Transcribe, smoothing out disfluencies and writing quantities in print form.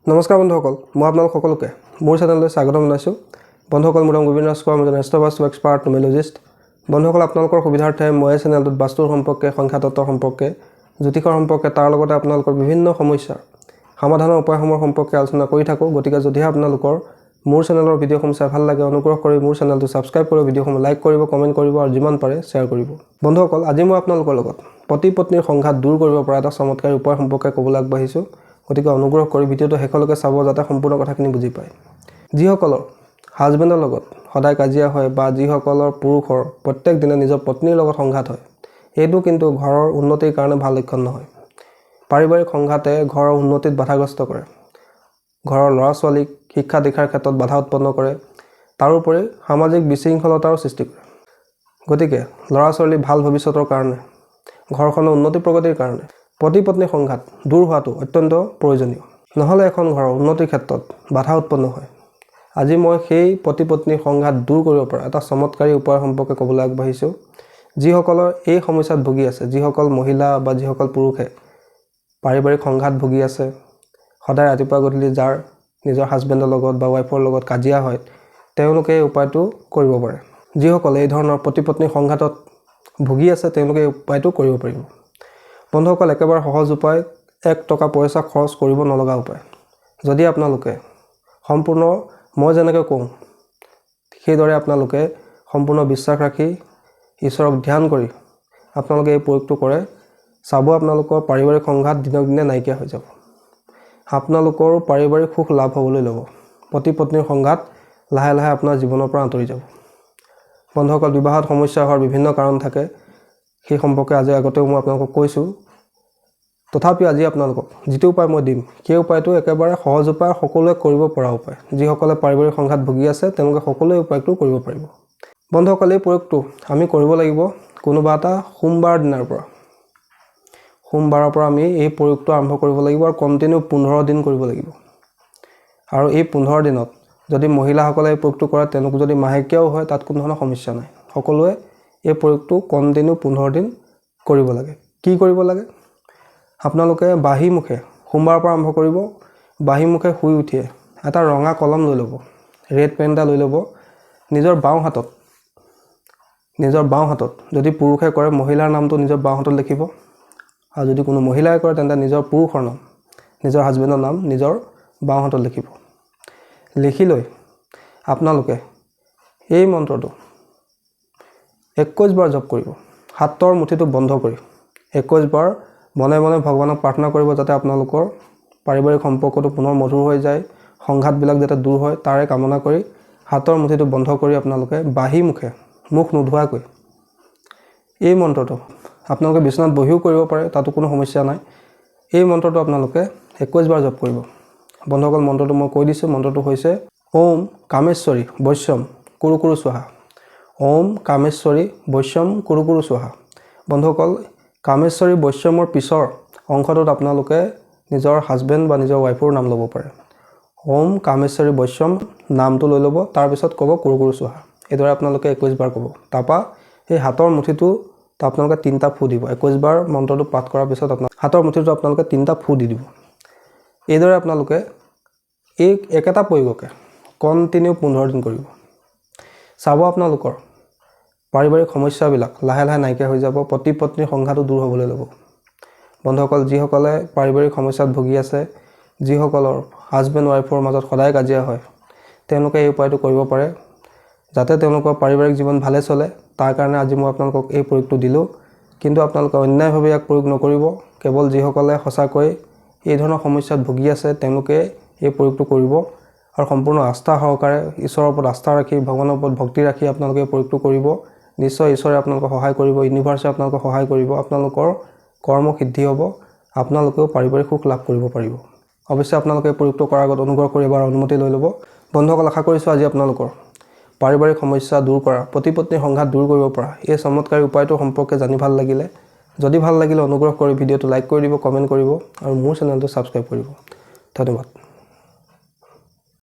নমস্কাৰ বন্ধুসকল, মই আপোনালোক সকলোকে মোৰ চেনেললৈ স্বাগতম জনাইছোঁ। বন্ধুসকল, মোৰ নাম গোবিন্দ ৰাজখোৱা, মই এষ্ট্ৰ'বাস্তু এক্সপাৰ্ট নিউমেৰলজিষ্ট। বন্ধুসকল, আপোনালোকৰ সুবিধাৰ্থে মই এই চেনেলটোত বাস্তুৰ সম্পৰ্কে, সংখ্যাতত্বৰ সম্পৰ্কে, জ্যোতিষৰ সম্পৰ্কে, তাৰ লগতে আপোনালোকৰ বিভিন্ন সমস্যাৰ সমাধানৰ উপায়সমূহৰ সম্পৰ্কে আলোচনা কৰি থাকোঁ। গতিকে যদিহে আপোনালোকৰ মোৰ চেনেলৰ ভিডিঅ'সমূহ চাই ভাল লাগে, অনুগ্ৰহ কৰি মোৰ চেনেলটো ছাবস্ক্ৰাইব কৰিব, ভিডিঅ'সমূহ লাইক কৰিব, কমেণ্ট কৰিব আৰু যিমান পাৰে শ্বেয়াৰ কৰিব। বন্ধুসকল, আজি মই আপোনালোকৰ লগত পতি পত্নীৰ সংঘাত দূৰ কৰিব পৰা এটা চমৎকাৰী উপায় সম্পৰ্কে ক'বলৈ আগবাঢ়িছোঁ। গতিকে অনুগ্ৰহ কৰি ভিডিঅ'টো শেষলৈকে চাব, যাতে সম্পূৰ্ণ কথাখিনি বুজি পায়। যিসকলৰ হাজবেণ্ডৰ লগত সদায় কাজিয়া হয় বা যিসকলৰ পুৰুষৰ প্ৰত্যেক দিনে নিজৰ পত্নীৰ লগত সংঘাত হয়, এইটো কিন্তু ঘৰৰ উন্নতিৰ কাৰণে ভাল লক্ষণ নহয়। পাৰিবাৰিক সংঘাতে ঘৰৰ উন্নতিত বাধাগ্ৰস্ত কৰে, ঘৰৰ ল'ৰা ছোৱালীক শিক্ষা দীক্ষাৰ ক্ষেত্ৰত বাধা উৎপন্ন কৰে, তাৰোপৰি সামাজিক বিশৃংখলতাৰো সৃষ্টি কৰে। গতিকে ল'ৰা ছোৱালীৰ ভাল ভৱিষ্যতৰ কাৰণে, ঘৰখনৰ উন্নতি প্ৰগতিৰ কাৰণে পতি পত্নীৰ সংঘাত দূৰ হোৱাটো অত্যন্ত প্ৰয়োজনীয়। নহ'লে এখন ঘৰৰ উন্নতিৰ ক্ষেত্ৰত বাধা উৎপন্ন হয়। আজি মই সেই পতি পত্নীৰ সংঘাত দূৰ কৰিব পৰা এটা চমৎকাৰী উপায় সম্পৰ্কে ক'বলৈ আগবাঢ়িছোঁ। যিসকলৰ এই সমস্যাত ভুগি আছে, যিসকল মহিলা বা যিসকল পুৰুষে পাৰিবাৰিক সংঘাত ভুগি আছে, সদায় ৰাতিপুৱা গধূলি যাৰ নিজৰ হাজবেণ্ডৰ লগত বা ৱাইফৰ লগত কাজিয়া হয়, তেওঁলোকে এই উপায়টো কৰিব পাৰে। যিসকলে এই ধৰণৰ পতি পত্নীৰ সংঘাতত ভুগি আছে, তেওঁলোকে এই উপায়টো কৰিব পাৰিব। বন্ধুসকল, একেবাৰে সহজ উপায়, 1 টকা পইচা খৰচ কৰিব নলগা উপায়। যদি আপোনালোকে সম্পূৰ্ণ মই যেনেকৈ কওঁ সেইদৰে আপোনালোকে সম্পূৰ্ণ বিশ্বাস ৰাখি ঈশ্বৰক ধ্যান কৰি আপোনালোকে এই প্ৰয়োগটো কৰে, চাব আপোনালোকৰ পাৰিবাৰিক সংঘাত দিনক দিনে নাইকিয়া হৈ যাব। আপোনালোকৰ পাৰিবাৰিক সুখ লাভ হ'বলৈ ল'ব। পতি পত্নীৰ সংঘাত লাহে লাহে আপোনাৰ জীৱনৰ পৰা আঁতৰি যাব। বন্ধুসকল, বিবাহত সমস্যা হোৱাৰ বিভিন্ন কাৰণ থাকে, সেই সম্পৰ্কে আজি আগতেও মই আপোনালোকক কৈছোঁ। তথাপি আজি আপোনালোকক যিটো উপায় মই দিম, সেই উপায়টো একেবাৰে সহজ উপায়, সকলোৱে কৰিব পৰা উপায়। যিসকলে পাৰিবাৰিক সংঘাত ভুগি আছে, তেওঁলোকে সকলোৱে উপায়টো কৰিব পাৰিব। বন্ধুসকল, এই প্ৰয়োগটো আমি কৰিব লাগিব কোনোবা এটা সোমবাৰ দিনাৰ পৰা। সোমবাৰৰ পৰা আমি এই প্ৰয়োগটো আৰম্ভ কৰিব লাগিব আৰু কণ্টিনিউ 15 দিন কৰিব লাগিব। আৰু এই 15 দিনত যদি মহিলাসকলে এই প্ৰয়োগটো কৰে, তেওঁলোক যদি মাহেকীয়াও হয়, তাত কোনো ধৰণৰ সমস্যা নাই। সকলোৱে এই প্ৰয়োগটো কণ্টিনিউ 15 দিন কৰিব লাগে। কি কৰিব লাগে? আপোনালোকে বাহিমুখে সোমবাৰৰ পৰা আৰম্ভ কৰিব। বাহিমুখে শুই উঠিয়ে এটা ৰঙা কলম লৈ ল'ব, ৰেড পেন এটা লৈ ল'ব। নিজৰ বাওঁ হাতত যদি পুৰুষে কৰে, মহিলাৰ নামটো নিজৰ বাওঁ হাতত লিখিব। আৰু যদি কোনো মহিলাই কৰে, তেন্তে নিজৰ পুৰুষৰ নাম, নিজৰ হাজবেণ্ডৰ নাম নিজৰ বাওঁ হাতত লিখিব। লিখি লৈ আপোনালোকে এই মন্ত্ৰটো 21 বাৰ জপ কৰিব। হাতৰ মুঠিটো বন্ধ কৰি 21 বাৰ মনে মনে ভগৱানক প্ৰাৰ্থনা কৰিব, যাতে আপোনালোকৰ পাৰিবাৰিক সম্পৰ্কটো পুনৰ মধুৰ হৈ যায়, সংঘাতবিলাক যাতে দূৰ হয়, তাৰে কামনা কৰি হাতৰ মুঠিটো বন্ধ কৰি আপোনালোকে বাহিমুখে, মুখ নোধোৱাকৈ এই মন্ত্ৰটো আপোনালোকে বিচনাত বহিও কৰিব পাৰে, তাতো কোনো সমস্যা নাই। এই মন্ত্ৰটো আপোনালোকে 21 বাৰ জপ কৰিব। বন্ধুসকল, মন্ত্ৰটো মই কৈ দিছোঁ। মন্ত্ৰটো হৈছে ওম কামেশ্বৰী বৈশ্যম কুৰু কুৰু স্বাহা। ওম কামেশ্বৰী বৈশ্যম কুৰু কুৰু স্বাহা। বন্ধুসকল, কামেশ্বৰী বৈশ্যমৰ পিছৰ অংশটোত আপোনালোকে নিজৰ হাজবেণ্ড বা নিজৰ ৱাইফৰ নাম ল'ব পাৰে। ওম কামেশ্বৰী বৈশ্যম নামটো লৈ ল'ব, তাৰপিছত ক'ব কুৰু কুৰু স্বাহা। এইদৰে আপোনালোকে 21 বাৰ ক'ব। তাৰপৰা সেই হাতৰ মুঠিটো আপোনালোকে 3টা ফু দিব। 21 বাৰ মন্ত্ৰটো পাঠ কৰাৰ পিছত আপোনাৰ হাতৰ মুঠিটো আপোনালোকে 3টা ফু দি দিব। এইদৰে আপোনালোকে এই একেটা প্ৰয়োগকে কণ্টিনিউ 15 দিন কৰিব। চাব আপোনালোকৰ পাৰিবাৰিক সমস্যাবিলাক লাহে লাহে নাইকিয়া হৈ যাব, পতি পত্নীৰ সংঘাতো দূৰ হ'বলৈ ল'ব। বন্ধুসকল, যিসকলে পাৰিবাৰিক সমস্যাত ভুগি আছে, যিসকলৰ হাজবেণ্ড ৱাইফৰ মাজত সদায় কাজিয়া হয়, তেওঁলোকে এই উপায়টো কৰিব পাৰে, যাতে তেওঁলোকৰ পাৰিবাৰিক জীৱন ভালে চলে। তাৰ কাৰণে আজি মই আপোনালোকক এই প্ৰয়োগটো দিলোঁ। কিন্তু আপোনালোকে অন্যায়ভাৱে ইয়াক প্ৰয়োগ নকৰিব। কেৱল যিসকলে সঁচাকৈ এই ধৰণৰ সমস্যাত ভুগি আছে, তেওঁলোকে এই প্ৰয়োগটো কৰিব। আৰু সম্পূৰ্ণ আস্থা সহকাৰে, ঈশ্বৰৰ ওপৰত আস্থা ৰাখি, ভগৱানৰ ওপৰত ভক্তি ৰাখি আপোনালোকে এই প্ৰয়োগটো কৰিব। নিশ্চয় ঈশ্বৰে আপোনালোকক সহায় কৰিব, ইউনিভাৰ্ছে আপোনালোকক সহায় কৰিব। আপোনালোকৰ কৰ্ম সিদ্ধি হ'ব, আপোনালোকেও পাৰিবাৰিক সুখ লাভ কৰিব পাৰিব। অৱশ্যে আপোনালোকে এই প্ৰয়োগটো কৰাৰ আগত অনুগ্ৰহ কৰি এবাৰ অনুমতি লৈ ল'ব। বন্ধুসকল, আশা কৰিছোঁ আজি আপোনালোকৰ পাৰিবাৰিক সমস্যা দূৰ কৰা, পতি পত্নীৰ সংঘাত দূৰ কৰিব পৰা এই চমৎকাৰী উপায়টো সম্পৰ্কে জানি ভাল লাগিলে। যদি ভাল লাগিলে অনুগ্ৰহ কৰি ভিডিঅ'টো লাইক কৰি দিব, কমেণ্ট কৰিব আৰু মোৰ চেনেলটো ছাবস্ক্ৰাইব কৰিব। ধন্যবাদ।